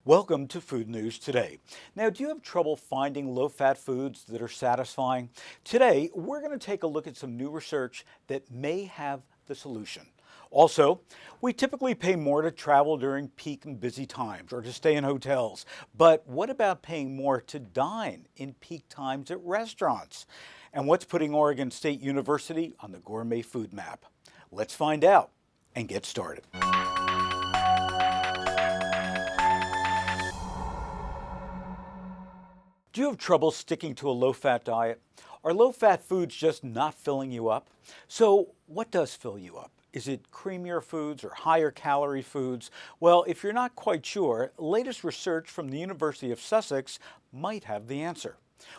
Welcome to Food News Today. Now, do you have trouble finding low-fat foods that are satisfying? Today, we're going to take a look at some new research that may have the solution. Also, we typically pay more to travel during peak and busy times or to stay in hotels. But what about paying more to dine in peak times at restaurants? And what's putting Oregon State University on the gourmet food map? Let's find out and get started. Do you have trouble sticking to a low-fat diet? Are low-fat foods just not filling you up? So what does fill you up? Is it creamier foods or higher calorie foods? Well, if you're not quite sure, latest research from the University of Sussex might have the answer.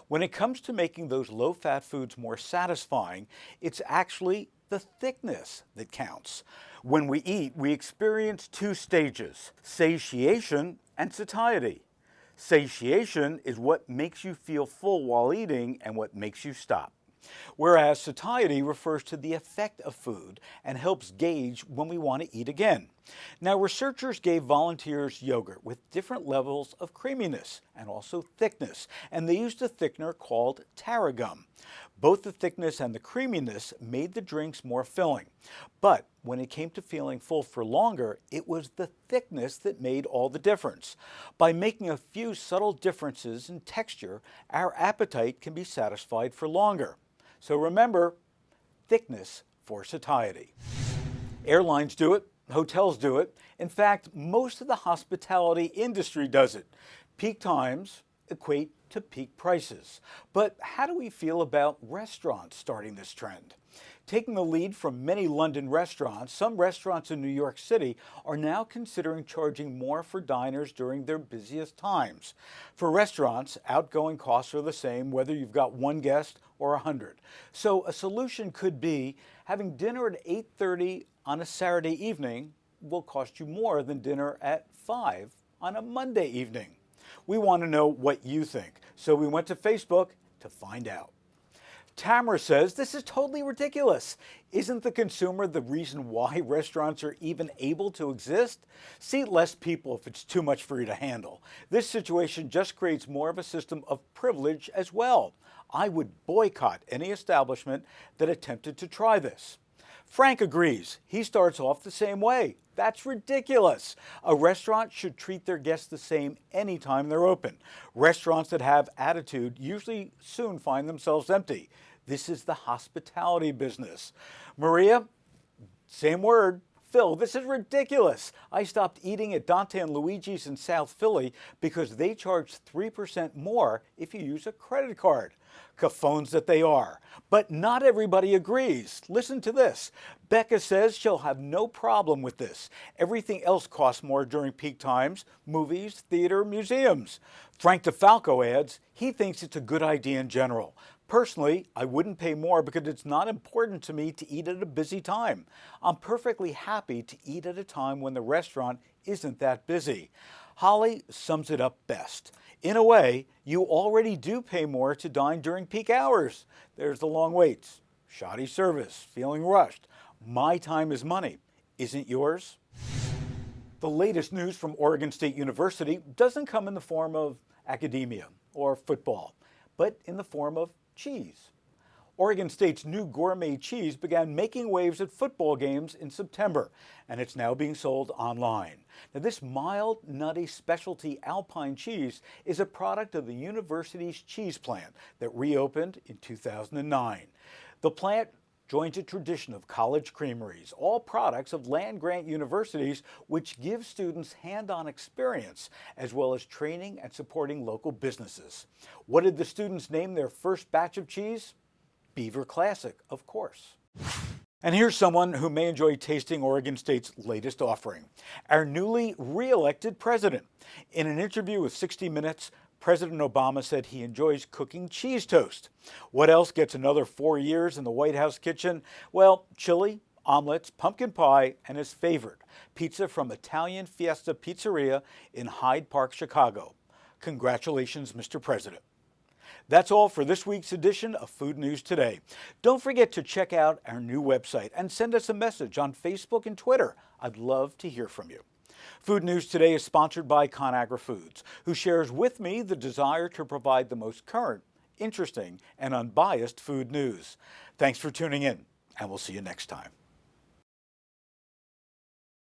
When it comes to making those low-fat foods more satisfying, it's actually the thickness that counts. When we eat, we experience two stages: satiation and satiety. Satiation is what makes you feel full while eating and what makes you stop. Whereas satiety refers to the effect of food and helps gauge when we want to eat again. Now, researchers gave volunteers yogurt with different levels of creaminess and also thickness, and they used a thickener called tarragon. Both the thickness and the creaminess made the drinks more filling. But when it came to feeling full for longer, it was the thickness that made all the difference. By making a few subtle differences in texture, our appetite can be satisfied for longer. So remember, thickness for satiety. Airlines do it, hotels do it. In fact, most of the hospitality industry does it. Peak times equate to peak prices. But how do we feel about restaurants starting this trend? Taking the lead from many London restaurants, some restaurants in New York City are now considering charging more for diners during their busiest times. For restaurants, outgoing costs are the same whether you've got one guest or 100. So a solution could be having dinner at 8:30 on a Saturday evening will cost you more than dinner at 5 on a Monday evening. We want to know what you think, so we went to Facebook to find out. Tamara says, this is totally ridiculous. Isn't the consumer the reason why restaurants are even able to exist? Seat less people if it's too much for you to handle. This situation just creates more of a system of privilege as well. I would boycott any establishment that attempted to try this. Frank agrees. He starts off the same way. That's ridiculous. A restaurant should treat their guests the same anytime they're open. Restaurants that have attitude usually soon find themselves empty. This is the hospitality business. Maria, same word. Phil, this is ridiculous. I stopped eating at Dante and Luigi's in South Philly because they charge 3% more if you use a credit card. Caffones that they are. But not everybody agrees. Listen to this. Becca says she'll have no problem with this. Everything else costs more during peak times: movies, theater, museums. Frank DeFalco adds he thinks it's a good idea in general. Personally, I wouldn't pay more because it's not important to me to eat at a busy time. I'm perfectly happy to eat at a time when the restaurant isn't that busy. Holly sums it up best. In a way, you already do pay more to dine during peak hours. There's the long waits, shoddy service, feeling rushed. My time is money. Isn't yours? The latest news from Oregon State University doesn't come in the form of academia or football, but in the form of cheese. Oregon State's new gourmet cheese began making waves at football games in September, and it's now being sold online. Now, this mild, nutty specialty Alpine cheese is a product of the university's cheese plant that reopened in 2009. The plant joins a tradition of college creameries, all products of land-grant universities, which give students hand-on experience, as well as training and supporting local businesses. What did the students name their first batch of cheese? Beaver Classic, of course. And here's someone who may enjoy tasting Oregon State's latest offering: our newly re-elected president. In an interview with 60 Minutes, President Obama said he enjoys cooking cheese toast. What else gets another 4 years in the White House kitchen? Well, chili, omelets, pumpkin pie, and his favorite, pizza from Italian Fiesta Pizzeria in Hyde Park, Chicago. Congratulations, Mr. President. That's all for this week's edition of Food News Today. Don't forget to check out our new website and send us a message on Facebook and Twitter. I'd love to hear from you. Food News Today is sponsored by ConAgra Foods, who shares with me the desire to provide the most current, interesting, and unbiased food news. Thanks for tuning in, and we'll see you next time.